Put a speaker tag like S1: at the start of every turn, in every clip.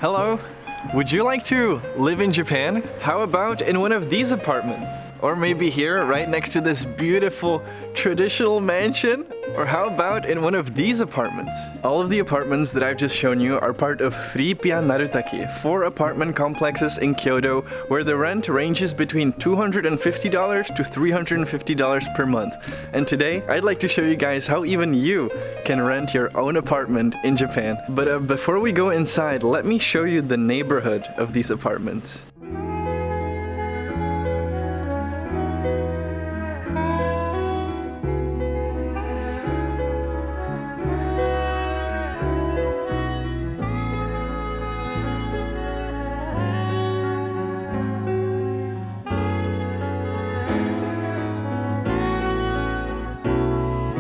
S1: Hello, would you like to live in Japan? How about in one of these apartments? Or maybe here, right next to this beautiful traditional mansion? Or how about in one of these apartments? All of the apartments that I've just shown you are part of Friipia Narutaki, 4 apartment complexes in Kyoto where the rent ranges between $250 to $350 per month. And today, I'd like to show you guys how even you can rent your own apartment in Japan. But before we go inside, let me show you the neighborhood of these apartments.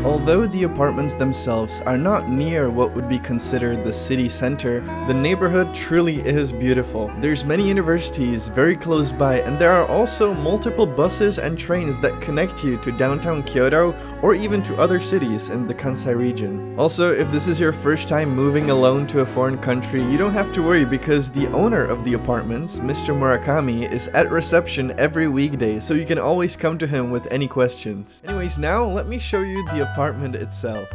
S1: Although the apartments themselves are not near what would be considered the city center, the neighborhood truly is beautiful. There's many universities very close by, and there are also multiple buses and trains that connect you to downtown Kyoto or even to other cities in the Kansai region. Also, if this is your first time moving alone to a foreign country, you don't have to worry because the owner of the apartments, Mr. Murakami, is at reception every weekday, so you can always come to him with any questions. Anyways, now let me show you the apartment itself.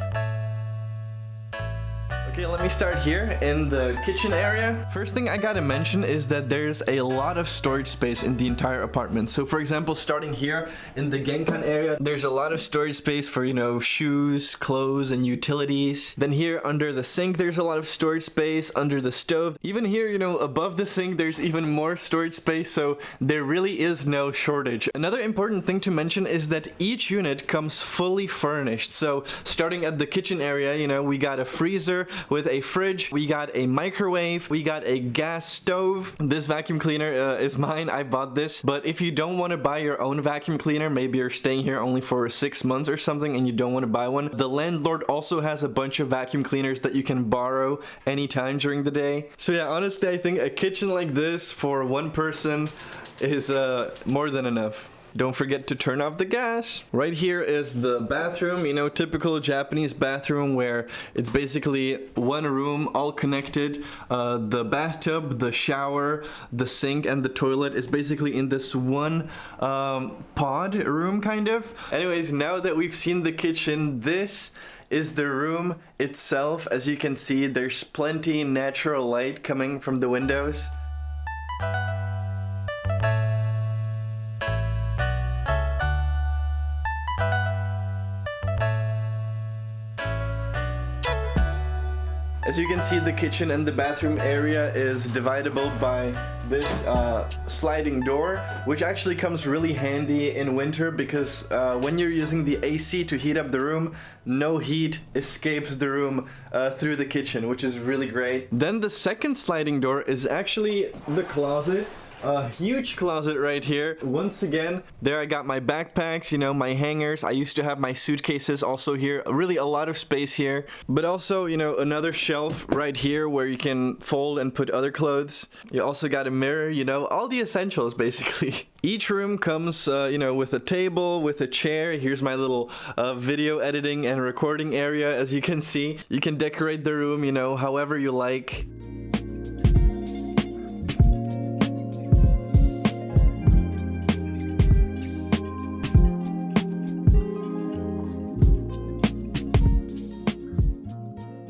S1: Okay, let me start here in the kitchen area. First thing I gotta mention is that there's a lot of storage space in the entire apartment. So for example, starting here in the Genkan area, there's a lot of storage space for, shoes, clothes, and utilities. Then here under the sink, there's a lot of storage space under the stove. Even here, above the sink, there's even more storage space, so there really is no shortage. Another important thing to mention is that each unit comes fully furnished. So starting at the kitchen area, we got a freezer with a fridge, we got a microwave, we got a gas stove. This vacuum cleaner is mine, I bought this. But if you don't want to buy your own vacuum cleaner, maybe you're staying here only for 6 months or something and you don't want to buy one, the landlord also has a bunch of vacuum cleaners that you can borrow anytime during the day. So yeah, honestly, I think a kitchen like this for one person is more than enough. Don't forget to turn off the gas. Right here is the bathroom, typical Japanese bathroom where it's basically one room all connected. The bathtub, the shower, the sink, and the toilet is basically in this one pod room kind of. Anyways, now that we've seen the kitchen, this is the room itself. As you can see, there's plenty natural light coming from the windows. As you can see, the kitchen and the bathroom area is dividable by this sliding door, which actually comes really handy in winter because when you're using the AC to heat up the room, no heat escapes the room through the kitchen, which is really great. Then the second sliding door is actually the closet. A huge closet right here. Once again, there I got my backpacks, my hangers. I used to have my suitcases also here. Really a lot of space here. But also, another shelf right here where you can fold and put other clothes. You also got a mirror, all the essentials basically. Each room comes, with a table, with a chair. Here's my little video editing and recording area. As you can see, you can decorate the room, however you like.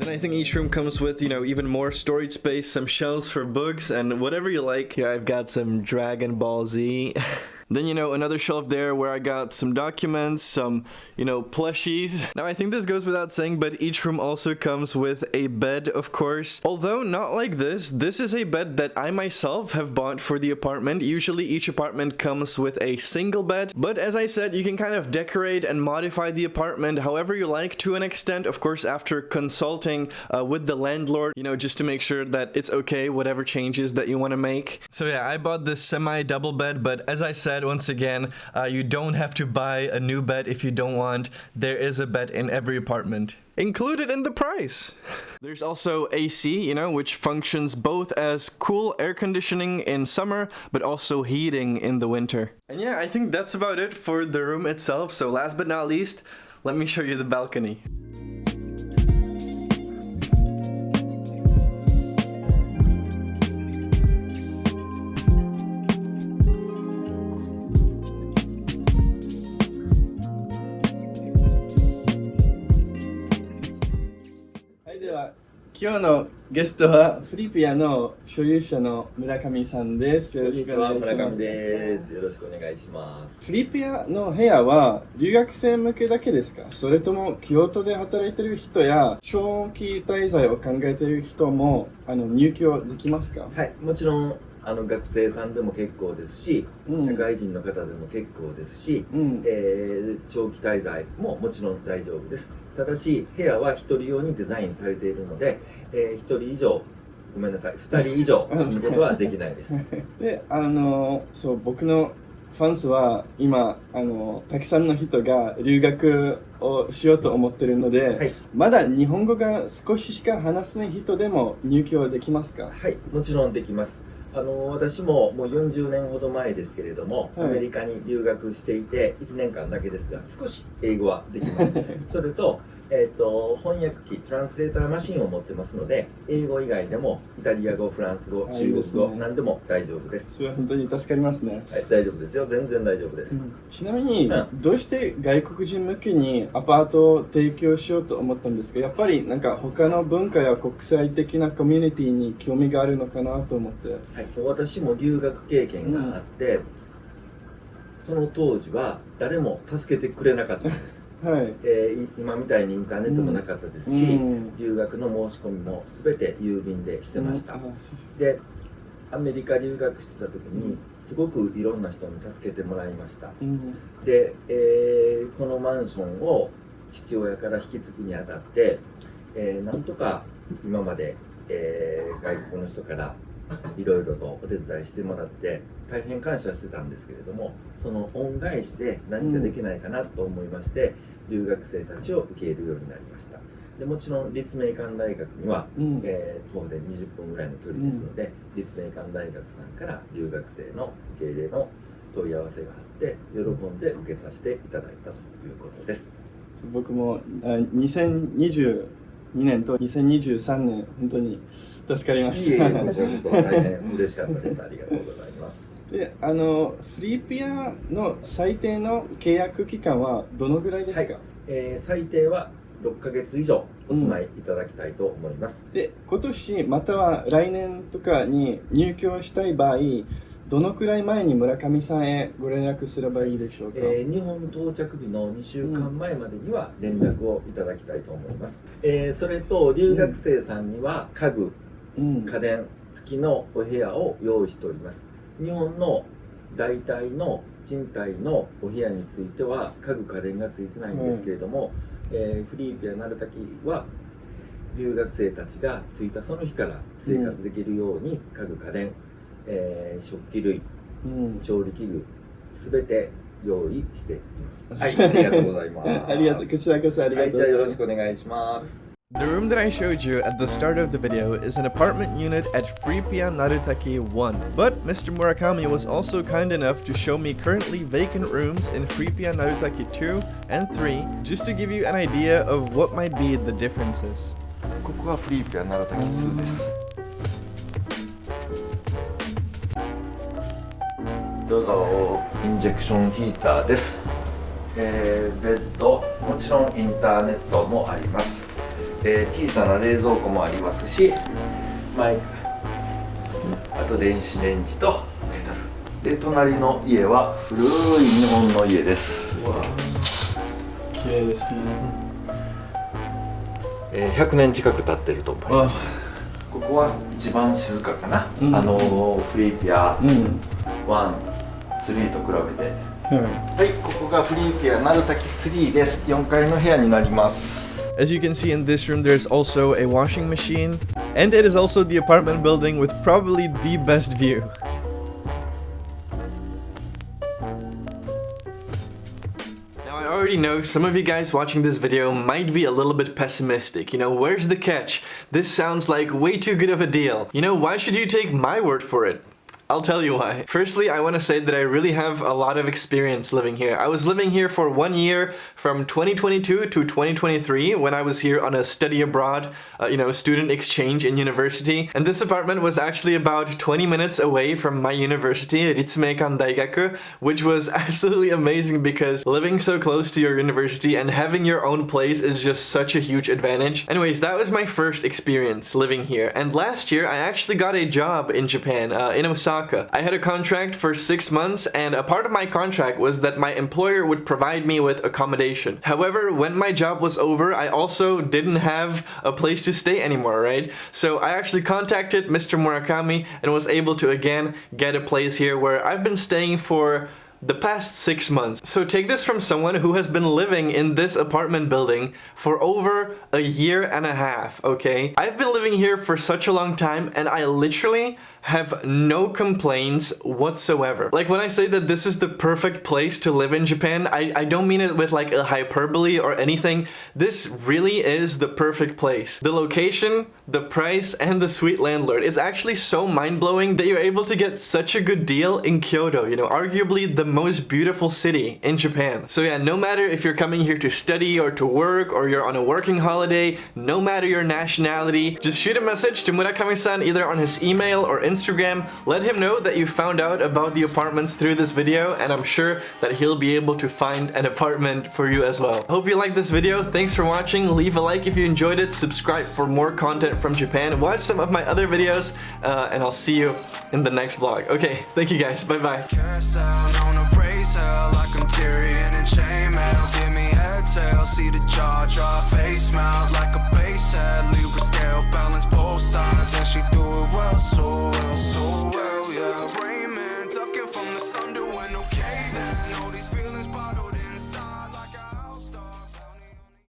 S1: I think each room comes with, even more storage space, some shelves for books, and whatever you like. Here I've got some Dragon Ball Z. Then, another shelf there where I got some documents, some, plushies. Now, I think this goes without saying, but each room also comes with a bed, of course. Although not like this. This is a bed that I myself have bought for the apartment. Usually, each apartment comes with a single bed. But as I said, you can kind of decorate and modify the apartment however you like to an extent. Of course, after consulting with the landlord, just to make sure that it's okay, whatever changes that you want to make. So yeah, I bought this semi-double bed, but as I said, once again, you don't have to buy a new bed if you don't want. There is a bed in every apartment, included in the price. There's also AC, which functions both as cool air conditioning in summer, but also heating in the winter. And yeah, I think that's about it for the room itself. So last but not least, let me show you the balcony. 今日のゲストはフリピアの所有者の村上さんです。よろしくお願いします。
S2: 村上です。よろしくお願いします。
S1: フリピアの部屋は留学生向けだけですか？それとも京都で働いている人や長期滞在を考えている人も入居できますか？
S2: はい、もちろん学生さんでも結構ですし、社会人の方でも結構ですし、長期滞在ももちろん大丈夫です。ただし部屋は1人用にデザインされているので、1人以上ごめんなさい2人以上住むことはできないです。
S1: でそう僕のファンスは今たくさんの人が留学をしようと思ってるので、はい、まだ日本語が少ししか話せない人でも入居できますか？
S2: はい、もちろんできます。私ももう40年ほど前ですけれども、アメリカに留学していて1年間だけですが少し英語はできますそれと、翻訳機トランスレーターマシンを持ってますので、英語以外でもイタリア語、フランス語、中国語、何でも大丈夫です。
S1: それは本当に助かりますね。
S2: はい、大丈夫ですよ。全然大丈夫です。
S1: ちなみに、どうして外国人向けにアパートを提供しようと思ったんですか？やっぱりなんか他の文化や国際的なコミュニティに興味があるのかなと思って。はい、
S2: 私も留学経験があって、その当時は誰も助けてくれなかったんですはい、今みたいにインターネットもなかったですし、留学の申し込みも全て郵便でしてました、でアメリカ留学してた時にすごくいろんな人に助けてもらいました、で、このマンションを父親から引き継ぐにあたって、なんとか今まで、外国の人からいろいろとお手伝いしてもらって大変感謝してたんですけれども、その恩返しで何かできないかなと思いまして、留学生たちを受け入れるようになりました。でもちろん立命館大学には、徒歩で20分ぐらいの距離ですので、立命館大学さんから留学生の受け入れの問い合わせがあって喜んで受けさせていただいたということです。
S1: 僕も2022年と2023年本当に助かりました。
S2: こちらこそ大変嬉しかったです。ありがとうございます。
S1: で、フリピアの最低の契約期間はどのぐらいですか？はい、
S2: 最低は6ヶ月以上お住まいいただきたいと思います。
S1: で、今年または来年とかに入居したい場合、どのくらい前に村上さんへご連絡すればいいでしょうか？
S2: 日本到着日の2週間前までには連絡をいただきたいと思います。それと留学生さんには家具、家電付きのお部屋を用意しております。日本の大体の賃貸のお部屋については家具家電がついてないんですけれども、フリーピア鳴滝は留学生たちが着いたその日から生活できるように家具家電、食器類、調理器具すべて用意しています。はい、ありがとうございます。
S1: ありがとう、こちらこそありがとうございます。
S2: じゃあよろしくお願いします。
S3: The room that I showed you at the start of the video is an apartment unit at Freepia Narutaki 1. But Mr. Murakami was also kind enough to show me currently vacant rooms in Freepia Narutaki 2 and 3 just to give you an idea of what might be the differences.
S2: ここはフリーピア鳴滝2です。どうぞ。インジェクションヒーターです。ベッド、もちろんインターネットもあります。小さな冷蔵庫もありますし、マイク、あと電子レンジとケトルで、隣の家は古い日本の家です。
S1: 綺麗ですね。
S2: 100年近く経ってると思います。ここは一番静かかな、フリーピア1、3と比べて、はい、ここがフリーピア鳴滝3です。4階の部屋になります。
S3: As you can see in this room, there's also a washing machine, and it is also the apartment building with probably the best view. Now I already know some of you guys watching this video might be a little bit pessimistic. You know, where's the catch? This sounds like way too good of a deal. You know, why should you take my word for it?
S1: I'll tell you why. Firstly, I want to say that I really have a lot of experience living here. I was living here for 1 year from 2022 to 2023 when I was here on a study abroad, student exchange in university. And this apartment was actually about 20 minutes away from my university, Ritsumeikan Daigaku, which was absolutely amazing because living so close to your university and having your own place is just such a huge advantage. Anyways, that was my first experience living here. And last year, I actually got a job in Japan, in Osaka. I had a contract for 6 months, and a part of my contract was that my employer would provide me with accommodation. However, when my job was over, I also didn't have a place to stay anymore, right? So I actually contacted Mr. Murakami and was able to again get a place here where I've been staying for the past 6 months. So take this from someone who has been living in this apartment building for over a year and a half, okay? I've been living here for such a long time and I literally have no complaints whatsoever. Like when I say that this is the perfect place to live in Japan, I don't mean it with like a hyperbole or anything. This really is the perfect place. The location, the price, and the sweet landlord. It's actually so mind-blowing that you're able to get such a good deal in Kyoto, arguably the most beautiful city in Japan. So yeah, no matter if you're coming here to study or to work or you're on a working holiday, no matter your nationality, just shoot a message to Murakami-san either on his email or Instagram. Let him know that you found out about the apartments through this video, and I'm sure that he'll be able to find an apartment for you as well. Hope you liked this video. Thanks for watching. Leave a like if you enjoyed it. Subscribe for more content from Japan. Watch some of my other videos, and I'll see you in the next vlog. Okay, thank you guys. Bye bye. Like I'm Tyrion and chainmail, give me head tail, see the jaw, draw face mouth like